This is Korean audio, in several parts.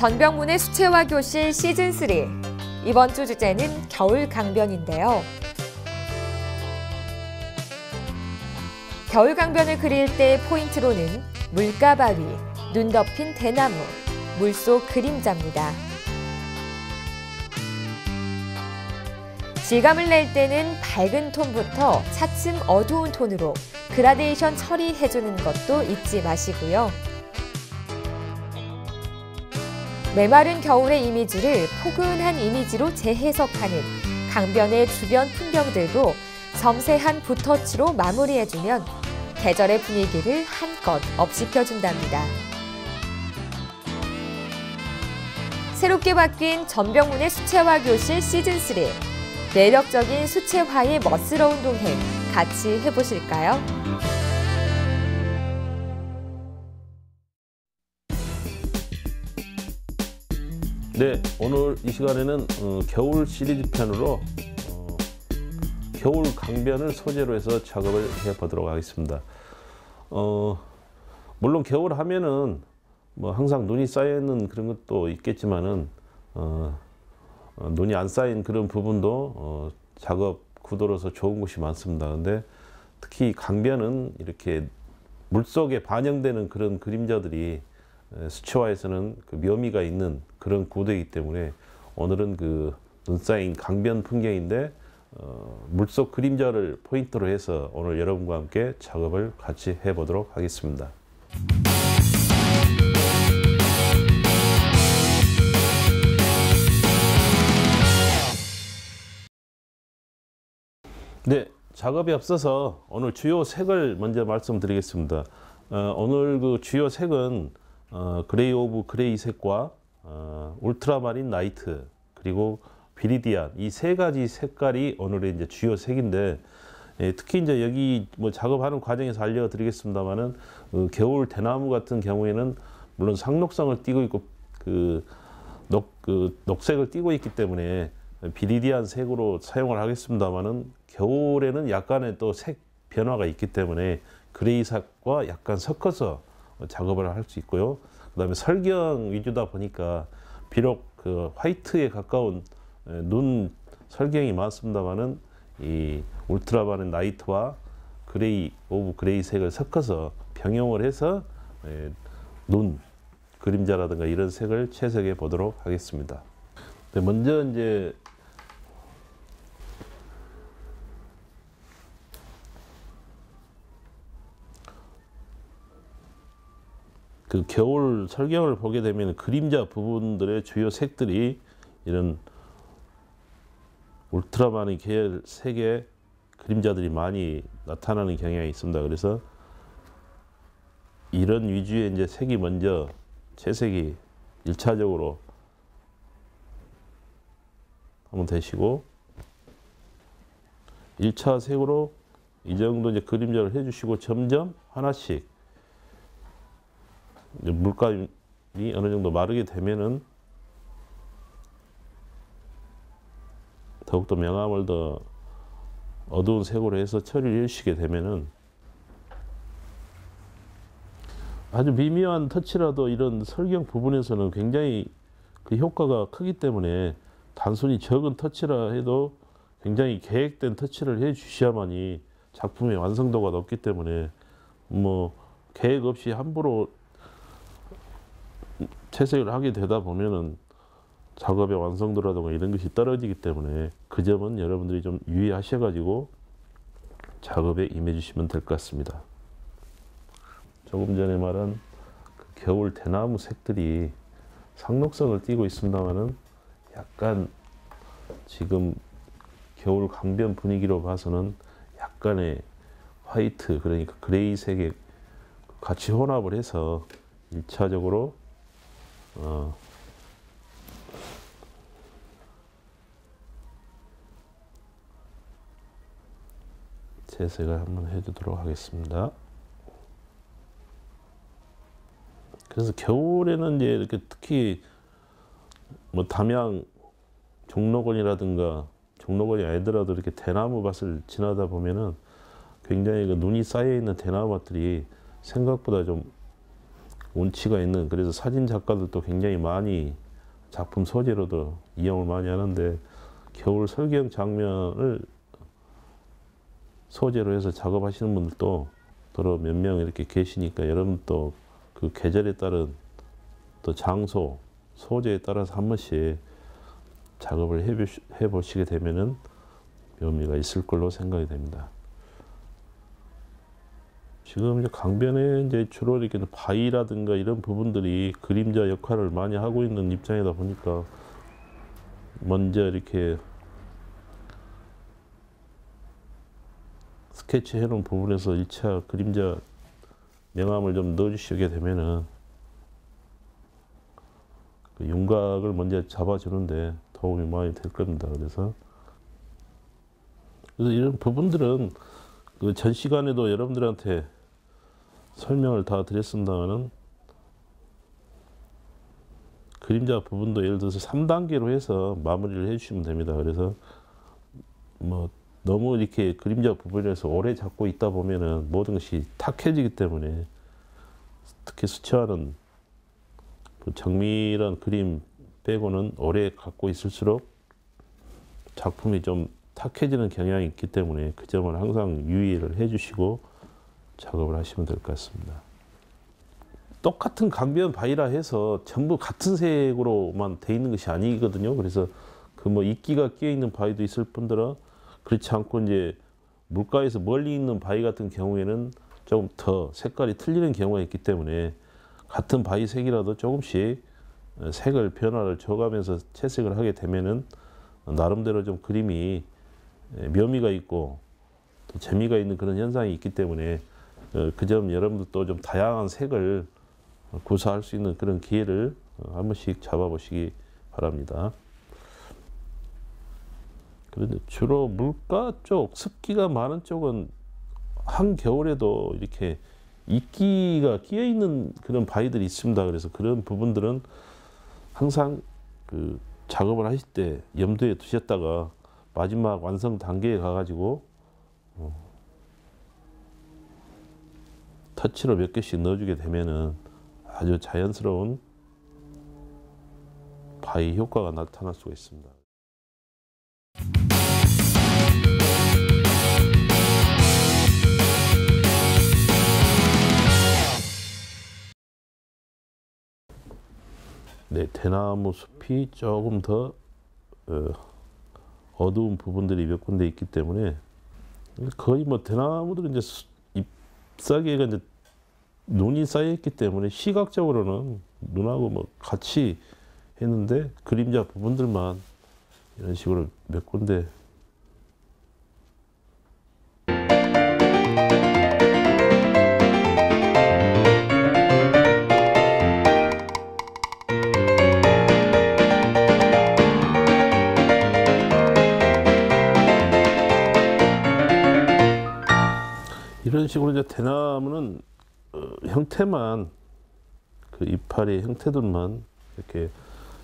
전병문의 수채화 교실 시즌3. 이번 주 주제는 겨울 강변인데요. 겨울 강변을 그릴 때 포인트로는 물가바위, 눈 덮인 대나무, 물속 그림자입니다. 질감을 낼 때는 밝은 톤부터 차츰 어두운 톤으로 그라데이션 처리해주는 것도 잊지 마시고요. 메마른 겨울의 이미지를 포근한 이미지로 재해석하는 강변의 주변 풍경들도 섬세한 붓터치로 마무리해주면 계절의 분위기를 한껏 업시켜준답니다. 새롭게 바뀐 전병문의 수채화 교실 시즌3. 매력적인 수채화의 멋스러운 동행 같이 해보실까요? 네, 오늘 이 시간에는 겨울 시리즈 편으로 겨울 강변을 소재로 해서 작업을 해보도록 하겠습니다. 물론 겨울 하면은 뭐 항상 눈이 쌓여있는 그런 것도 있겠지만은 눈이 안 쌓인 그런 부분도 작업 구도로서 좋은 곳이 많습니다. 근데 특히 강변은 이렇게 물속에 반영되는 그런 그림자들이 수채화에서는 그 묘미가 있는 그런 구도이기 때문에 오늘은 그 눈 쌓인 강변 풍경인데 물속 그림자를 포인트로 해서 오늘 여러분과 함께 작업을 같이 해보도록 하겠습니다. 네, 작업에 앞서서 오늘 주요 색을 먼저 말씀드리겠습니다. 오늘 그 주요 색은 그레이 오브 그레이 색과 울트라마린 나이트 그리고 비리디안 이 세 가지 색깔이 오늘의 이제 주요 색인데, 특히 이제 여기 뭐 작업하는 과정에서 알려드리겠습니다만은 겨울 대나무 같은 경우에는 물론 상록성을 띠고 있고 녹색을 띠고 있기 때문에 비리디안 색으로 사용을 하겠습니다만은 겨울에는 약간의 또 색 변화가 있기 때문에 그레이색과 약간 섞어서 작업을 할 수 있고요. 그다음에 설경 위주다 보니까 비록 그 화이트에 가까운 눈 설경이 많습니다만은 이 울트라마린 나이트와 그레이 오브 그레이 색을 섞어서 병용을 해서 눈 그림자라든가 이런 색을 채색해 보도록 하겠습니다. 먼저 이제 그 겨울 설경을 보게 되면 그림자 부분들의 주요 색들이 이런 울트라마린 계열 색의 그림자들이 많이 나타나는 경향이 있습니다. 그래서 이런 위주의 이제 색이 먼저 채색이 1차적으로 한번 되시고 1차 색으로 이 정도 이제 그림자를 해주시고 점점 하나씩 이제 물감이 어느 정도 마르게 되면은 더욱더 명암을 더 어두운 색으로 해서 처리를 해주시게 되면은 아주 미미한 터치라도 이런 설경 부분에서는 굉장히 그 효과가 크기 때문에 단순히 적은 터치라 해도 굉장히 계획된 터치를 해 주셔야만이 작품의 완성도가 높기 때문에 뭐 계획 없이 함부로 채색을 하게 되다 보면은 작업의 완성도라든가 이런 것이 떨어지기 때문에 그 점은 여러분들이 좀 유의하셔가지고 작업에 임해 주시면 될 것 같습니다. 조금 전에 말한 그 겨울 대나무 색들이 상록성을 띠고 있습니다만은 약간 지금 겨울 강변 분위기로 봐서는 약간의 화이트 그러니까 그레이 색에 같이 혼합을 해서 1차적으로 채색을 한번 해주도록 하겠습니다. 그래서 겨울에는 이제 이렇게 특히 뭐 담양 종로권이라든가 종로권이 아니더라도 이렇게 대나무 밭을 지나다 보면은 굉장히 그 눈이 쌓여 있는 대나무 밭들이 생각보다 좀 운치가 있는, 그래서 사진 작가들도 굉장히 많이 작품 소재로도 이용을 많이 하는데, 겨울 설경 장면을 소재로 해서 작업하시는 분들도 더러 몇 명 이렇게 계시니까, 여러분도 그 계절에 따른 또 장소, 소재에 따라서 한 번씩 작업을 해보시게 되면은 묘미가 있을 걸로 생각이 됩니다. 지금 이제 강변에 이제 주로 이렇게 바위라든가 이런 부분들이 그림자 역할을 많이 하고 있는 입장이다 보니까, 먼저 이렇게 스케치 해놓은 부분에서 1차 그림자 명암을 좀 넣어주시게 되면은 그 윤곽을 먼저 잡아주는데 도움이 많이 될 겁니다. 그래서 이런 부분들은 그 전 시간에도 여러분들한테 설명을 다 드렸습니다만은, 그림자 부분도 예를 들어서 3단계로 해서 마무리를 해주시면 됩니다. 그래서 뭐 너무 이렇게 그림자 부분에서 오래 잡고 있다 보면은 모든 것이 탁해지기 때문에, 특히 수채화는 그 정밀한 그림 빼고는 오래 갖고 있을수록 작품이 좀 탁해지는 경향이 있기 때문에 그 점을 항상 유의를 해주시고 작업을 하시면 될 것 같습니다. 똑같은 강변 바위라 해서 전부 같은 색으로만 돼 있는 것이 아니거든요. 그래서 그 뭐 이끼가 끼어 있는 바위도 있을 뿐더러, 그렇지 않고 이제 물가에서 멀리 있는 바위 같은 경우에는 조금 더 색깔이 틀리는 경우가 있기 때문에, 같은 바위 색이라도 조금씩 색을 변화를 줘가면서 채색을 하게 되면은 나름대로 좀 그림이 묘미가 있고 또 재미가 있는 그런 현상이 있기 때문에, 그 점 여러분들도 좀 다양한 색을 구사할 수 있는 그런 기회를 한 번씩 잡아보시기 바랍니다. 그런데 주로 물가 쪽, 습기가 많은 쪽은 한겨울에도 이렇게 이끼가 끼어 있는 그런 바위들이 있습니다. 그래서 그런 부분들은 항상 그 작업을 하실 때 염두에 두셨다가 마지막 완성 단계에 가가지고 터치로 몇 개씩 넣어주게 되면은 아주 자연스러운 바위 효과가 나타날 수가 있습니다. 네, 대나무 숲이 조금 더 어두운 부분들이 몇 군데 있기 때문에, 거의 뭐 대나무들은 이제 잎사귀가 이제 눈이 쌓여 있기 때문에 시각적으로는 눈하고 뭐 같이 했는데, 그림자 부분들만 이런 식으로 몇 군데 이런 식으로 이제 대나무는 형태만, 그 이파리의 형태들만 이렇게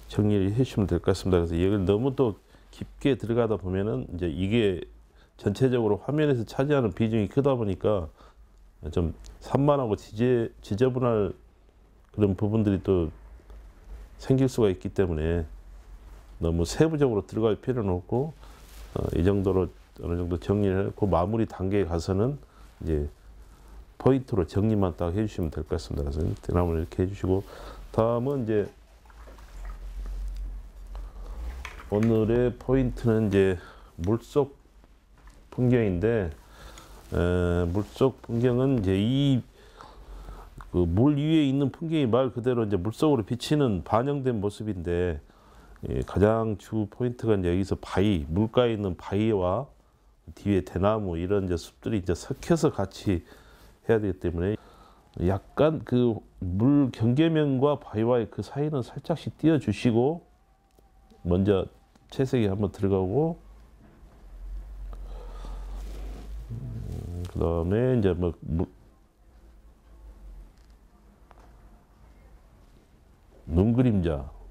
정리를 해주시면 될 것 같습니다. 그래서 이걸 너무 또 깊게 들어가다 보면은 이제 이게 전체적으로 화면에서 차지하는 비중이 크다 보니까 좀 산만하고 지저분할 그런 부분들이 또 생길 수가 있기 때문에 너무 세부적으로 들어갈 필요는 없고, 이 정도로 어느 정도 정리를 하고 마무리 단계에 가서는 이제 포인트로 정리만 딱 해주시면 될 것 같습니다. 그래서 대나무를 이렇게 해주시고, 다음은 이제 오늘의 포인트는 이제 물속 풍경인데, 물속 풍경은 이제 이 그 물 위에 있는 풍경이 말 그대로 이제 물속으로 비치는 반영된 모습인데, 가장 주 포인트가 이제 여기서 바위, 물가에 있는 바위와 뒤에 대나무 이런 이제 숲들이 이제 섞여서 같이 해야 되기 때문에, 약간 그 물 경계면과 바위와의 그 사이는 살짝씩 띄워주시고 먼저 채색이 한번 들어가고, 그 다음에 이제 뭐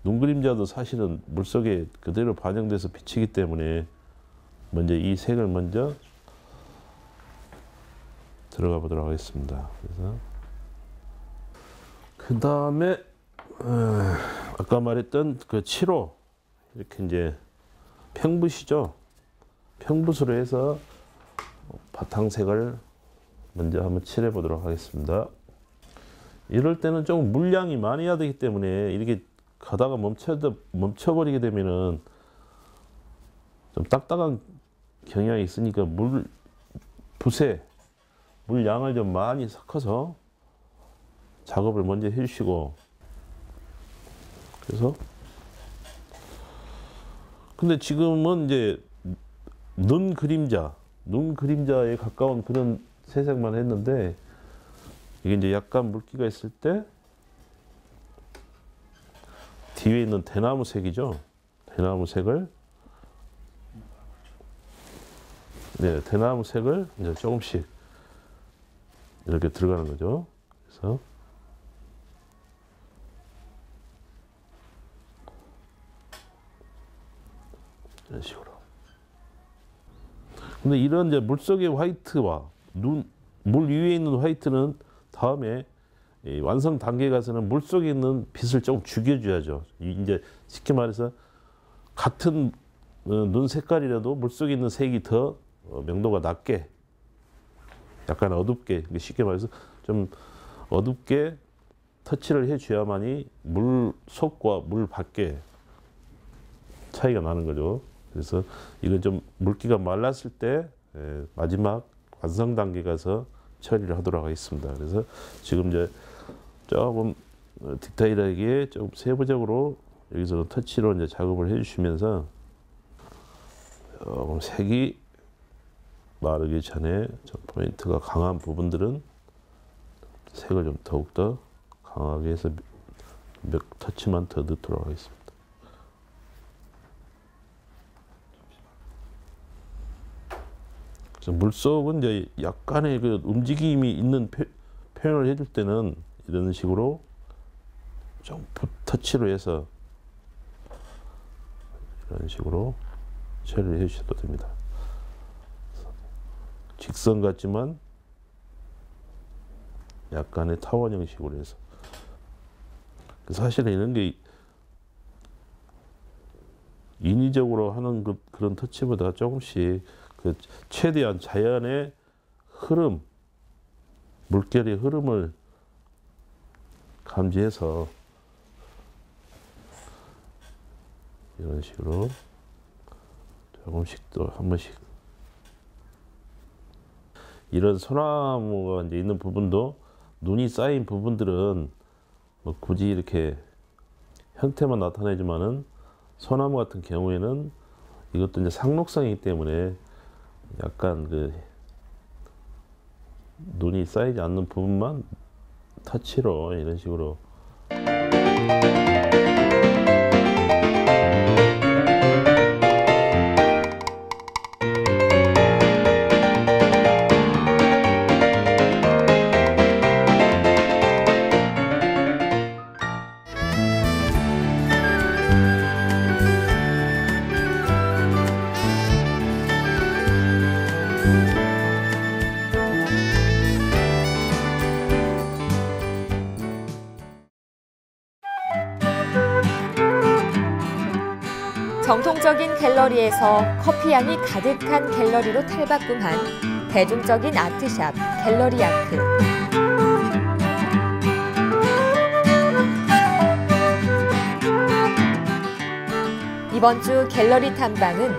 눈그림자도 사실은 물속에 그대로 반영돼서 비치기 때문에 먼저 이 색을 먼저 들어가 보도록 하겠습니다. 그래서 그 다음에 아까 말했던 그 7호 이렇게 이제 평붓이죠. 평붓으로 해서 바탕색을 먼저 한번 칠해 보도록 하겠습니다. 이럴 때는 좀 물량이 많이 해야 되기 때문에 이렇게 가다가 멈춰버리게 되면은 좀 딱딱한 경향이 있으니까 물량을 좀 많이 섞어서 작업을 먼저 해주시고. 그래서 근데 지금은 이제 눈 그림자에 가까운 그런 새색만 했는데, 이게 이제 약간 물기가 있을 때 뒤에 있는 대나무색이죠. 대나무색을 이제 조금씩 이렇게 들어가는 거죠. 그래서 이런 식으로. 근데 이런 이제 물속의 화이트와 물 위에 있는 화이트는 다음에 완성 단계에 가서는 물속에 있는 빛을 조금 죽여줘야죠. 이제 쉽게 말해서 같은 눈 색깔이라도 물속에 있는 색이 더 명도가 낮게, 약간 어둡게, 쉽게 말해서 좀 어둡게 터치를 해줘야만이 물 속과 물 밖에 차이가 나는 거죠. 그래서 이건 좀 물기가 말랐을 때 마지막 완성 단계 가서 처리를 하도록 하겠습니다. 그래서 지금 이제 조금 디테일하게 좀 세부적으로 여기서 터치로 이제 작업을 해주시면서 조금 색이 마르기 전에 좀 포인트가 강한 부분들은 색을 좀 더욱더 강하게 해서 몇 터치만 더 넣도록 하겠습니다. 물속은 이제 약간의 그 움직임이 있는 표현을 해줄 때는 이런 식으로 좀 터치로 해서 이런 식으로 처리를 해주셔도 됩니다. 직선 같지만 약간의 타원 형식으로 해서. 사실은 이런 게 인위적으로 하는 그런 터치보다 조금씩 최대한 자연의 흐름, 물결의 흐름을 감지해서 이런 식으로 조금씩 또 한 번씩, 이런 소나무가 이제 있는 부분도 눈이 쌓인 부분들은 뭐 굳이 이렇게 형태만 나타내지만은 소나무 같은 경우에는 이것도 이제 상록성이기 때문에 약간 그 눈이 쌓이지 않는 부분만 터치로 이런 식으로. 정통적인 갤러리에서 커피향이 가득한 갤러리로 탈바꿈한 대중적인 아트샵 갤러리 아크. 이번 주 갤러리 탐방은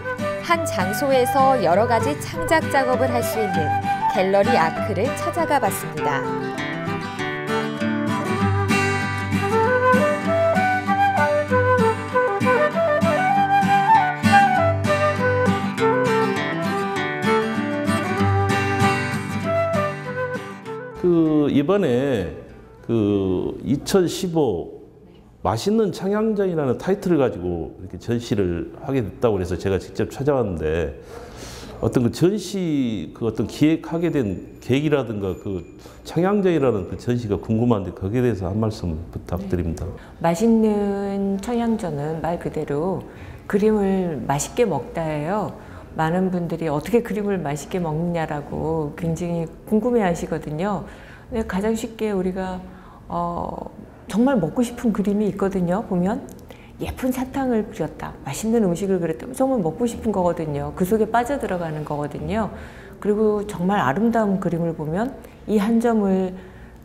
한 장소에서 여러 가지 창작 작업을 할 수 있는 갤러리 아크를 찾아가 봤습니다. 이번에 2015 맛있는 청양전이라는 타이틀을 가지고 이렇게 전시를 하게 됐다고 해서 제가 직접 찾아왔는데, 어떤 그 전시 어떤 기획하게 된 계기라든가 청양전이라는 그 전시가 궁금한데 거기에 대해서 한 말씀 부탁드립니다. 맛있는 청양전은 말 그대로 그림을 맛있게 먹다예요. 많은 분들이 어떻게 그림을 맛있게 먹느냐라고 굉장히 궁금해 하시거든요. 근데 가장 쉽게 우리가 정말 먹고 싶은 그림이 있거든요. 보면 예쁜 사탕을 그렸다, 맛있는 음식을 그렸다, 정말 먹고 싶은 거거든요. 그 속에 빠져들어가는 거거든요. 그리고 정말 아름다운 그림을 보면 이 한 점을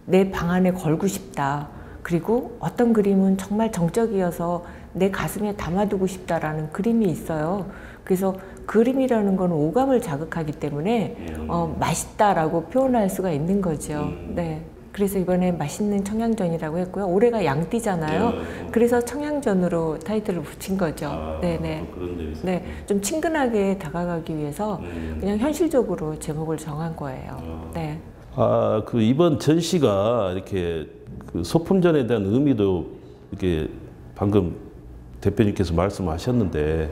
내 방 안에 걸고 싶다. 그리고 어떤 그림은 정말 정적이어서 내 가슴에 담아두고 싶다라는 그림이 있어요. 그래서 그림이라는 건 오감을 자극하기 때문에 맛있다라고 표현할 수가 있는 거죠. 네. 그래서 이번에 맛있는 청양전이라고 했고요. 올해가 양띠잖아요. 그래서 청양전으로 타이틀을 붙인 거죠. 네네. 네, 좀 친근하게 다가가기 위해서 그냥 현실적으로 제목을 정한 거예요. 네. 그 이번 전시가 이렇게 그 소품전에 대한 의미도 이렇게 방금 대표님께서 말씀하셨는데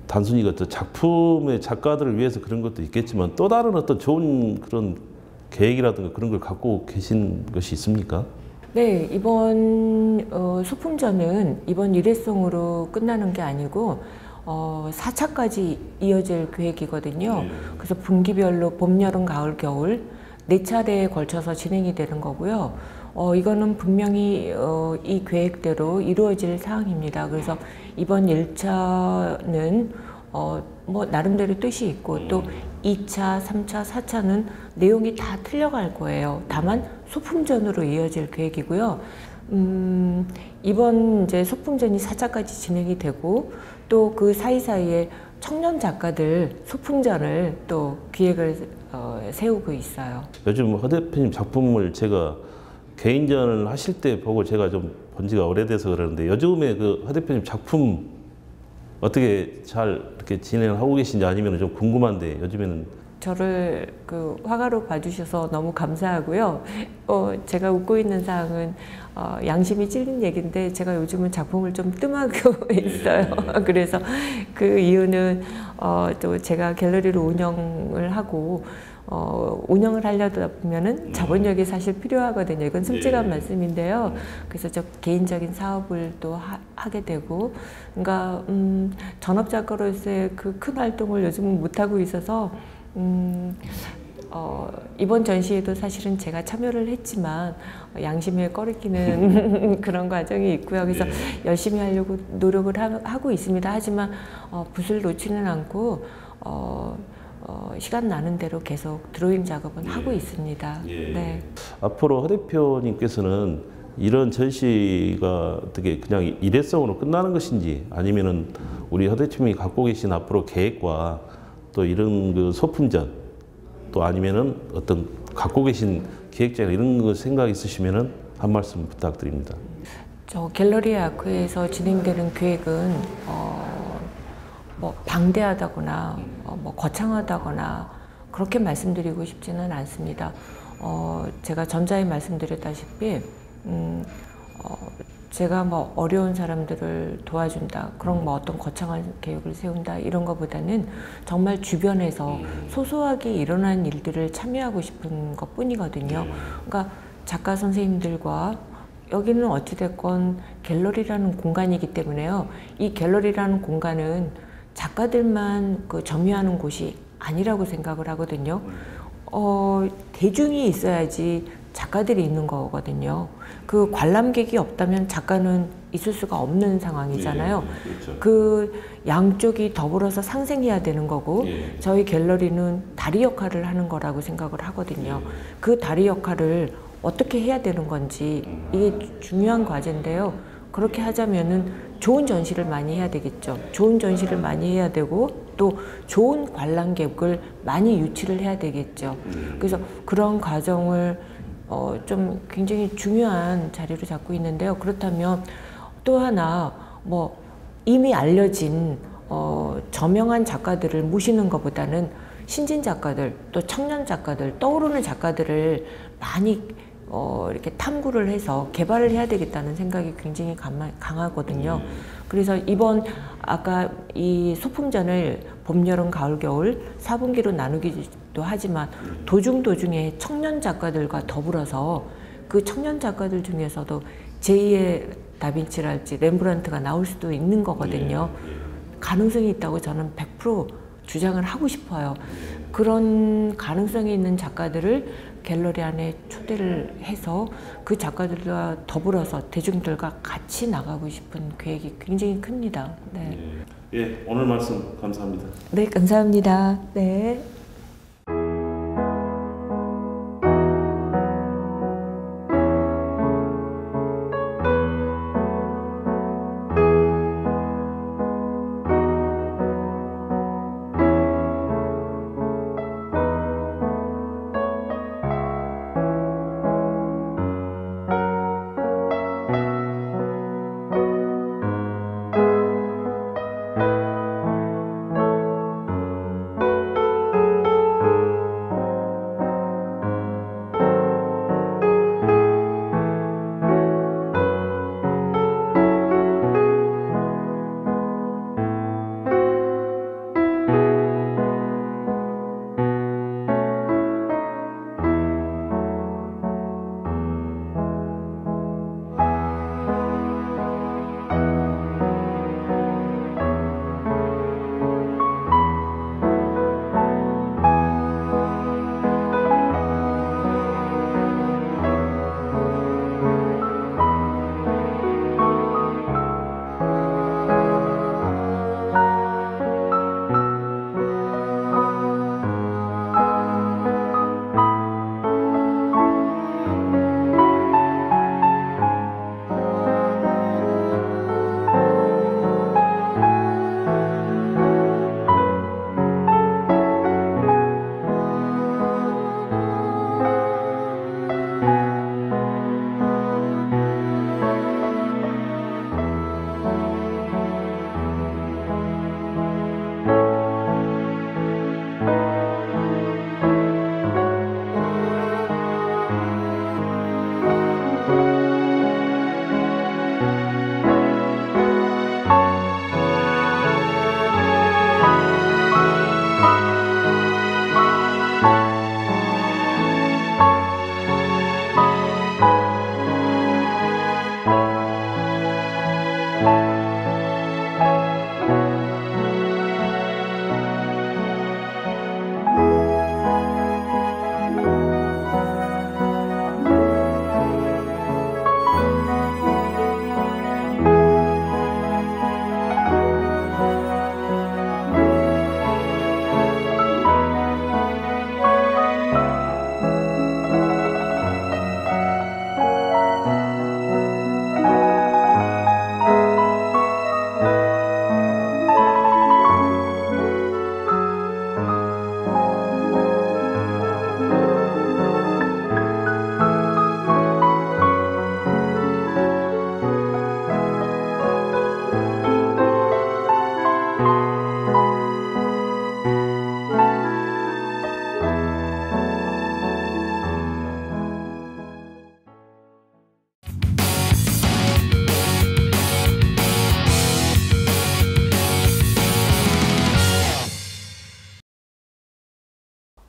단순히 어떤 작품의 작가들을 위해서 그런 것도 있겠지만 또 다른 어떤 좋은 그런 계획이라든가 그런 걸 갖고 계신 것이 있습니까? 네, 이번 소품전은 이번 일회성으로 끝나는 게 아니고 4차까지 이어질 계획이거든요. 그래서 분기별로 봄, 여름, 가을, 겨울 4차례에 걸쳐서 진행이 되는 거고요. 이거는 분명히 이 계획대로 이루어질 사항입니다. 그래서 이번 1차는 뭐 나름대로 뜻이 있고 또 2차, 3차, 4차는 내용이 다 틀려갈 거예요. 다만 소품전으로 이어질 계획이고요. 이번 이제 소품전이 4차까지 진행이 되고 또 그 사이사이에 청년 작가들 소품전을 또 기획을 세우고 있어요. 요즘 허 대표님 작품을 제가 개인전을 하실 때 보고 제가 좀 본 지가 오래돼서 그러는데 요즘에 그 허 대표님 작품 어떻게 잘 이렇게 진행을 하고 계신지 아니면 좀 궁금한데 요즘에는 저를 그 화가로 봐주셔서 너무 감사하고요. 제가 웃고 있는 사항은 양심이 찔린 얘기인데 제가 요즘은 작품을 좀 뜸하고 있어요. 그래서 그 이유는 또 제가 갤러리를 운영을 하고 운영을 하려다 보면은 자본력이 사실 필요하거든요. 이건 솔직한 말씀인데요. 그래서 저 개인적인 사업을 또 하게 되고, 그러니까 전업 작가로서의 그 큰 활동을 요즘은 못 하고 있어서 이번 전시에도 사실은 제가 참여를 했지만 양심에 꺼리끼는 그런 과정이 있고요. 그래서 열심히 하려고 노력을 하고 있습니다. 하지만 붓을 놓지는 않고 시간 나는 대로 계속 드로잉 작업은 하고 있습니다. 네. 앞으로 허 대표님께서는 이런 전시가 어떻게 그냥 일회성으로 끝나는 것인지 아니면은 우리 허 대표님이 갖고 계신 앞으로 계획과 또 이런 그 소품전 또 아니면은 어떤 갖고 계신 기획자나 이런 거 생각 있으시면은 한 말씀 부탁드립니다. 저 갤러리 아크에서 진행되는 계획은 뭐 방대하다거나 뭐 거창하다거나 그렇게 말씀드리고 싶지는 않습니다. 제가 전자에 말씀드렸다시피 제가 뭐 어려운 사람들을 도와준다, 그런 뭐 어떤 거창한 계획을 세운다 이런 것보다는 정말 주변에서 소소하게 일어난 일들을 참여하고 싶은 것 뿐이거든요. 그러니까 작가 선생님들과 여기는 어찌됐건 갤러리라는 공간이기 때문에요. 이 갤러리라는 공간은 작가들만 그 점유하는 곳이 아니라고 생각을 하거든요. 대중이 있어야지 작가들이 있는 거거든요. 그 관람객이 없다면 작가는 있을 수가 없는 상황이잖아요. 그렇죠. 그 양쪽이 더불어서 상생해야 되는 거고 저희 갤러리는 다리 역할을 하는 거라고 생각을 하거든요. 그 다리 역할을 어떻게 해야 되는 건지 이게 중요한 과제인데요. 그렇게 하자면은 좋은 전시를 많이 해야 되겠죠. 좋은 전시를 많이 해야 되고 또 좋은 관람객을 많이 유치를 해야 되겠죠. 그래서 그런 과정을 좀 굉장히 중요한 자리로 잡고 있는데요. 그렇다면 또 하나 뭐 이미 알려진 저명한 작가들을 모시는 것보다는 신진 작가들 또 청년 작가들 떠오르는 작가들을 많이 이렇게 탐구를 해서 개발을 해야 되겠다는 생각이 굉장히 강하거든요. 그래서 이번 아까 이 소품전을 봄, 여름, 가을, 겨울 4분기로 나누기도 하지만 도중에 청년 작가들과 더불어서 그 청년 작가들 중에서도 제2의 다빈치랄지 렘브란트가 나올 수도 있는 거거든요. 가능성이 있다고 저는 100% 주장을 하고 싶어요. 그런 가능성이 있는 작가들을 갤러리 안에 초대를 해서 그 작가들과 더불어서 대중들과 같이 나가고 싶은 계획이 굉장히 큽니다. 네. 예, 오늘 말씀 감사합니다. 네, 감사합니다. 네.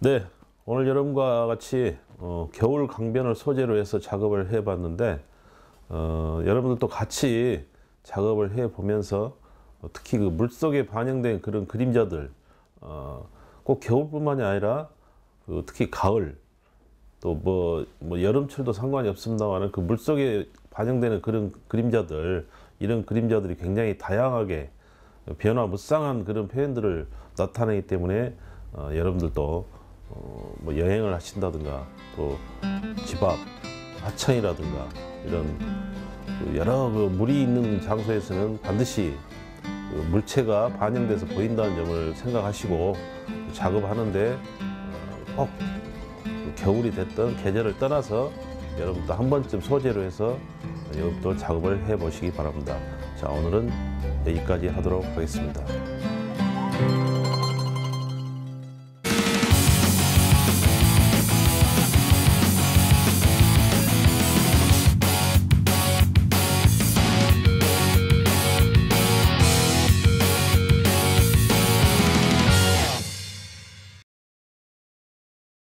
네, 오늘 여러분과 같이 겨울 강변을 소재로 해서 작업을 해봤는데 여러분들도 같이 작업을 해보면서 특히 그 물속에 반영된 그런 그림자들 꼭 겨울뿐만이 아니라 특히 가을 또 뭐 여름철도 상관이 없습니다만 그 물속에 반영되는 그런 그림자들 이런 그림자들이 굉장히 다양하게 변화무쌍한 그런 표현들을 나타내기 때문에 여러분들도 뭐 여행을 하신다든가 또 집 앞 하천이라든가 이런 여러 물이 있는 장소에서는 반드시 물체가 반영돼서 보인다는 점을 생각하시고 작업하는데 꼭 겨울이 됐든 계절을 떠나서 여러분도 한 번쯤 소재로 해서 여러분도 작업을 해 보시기 바랍니다. 자, 오늘은 여기까지 하도록 하겠습니다.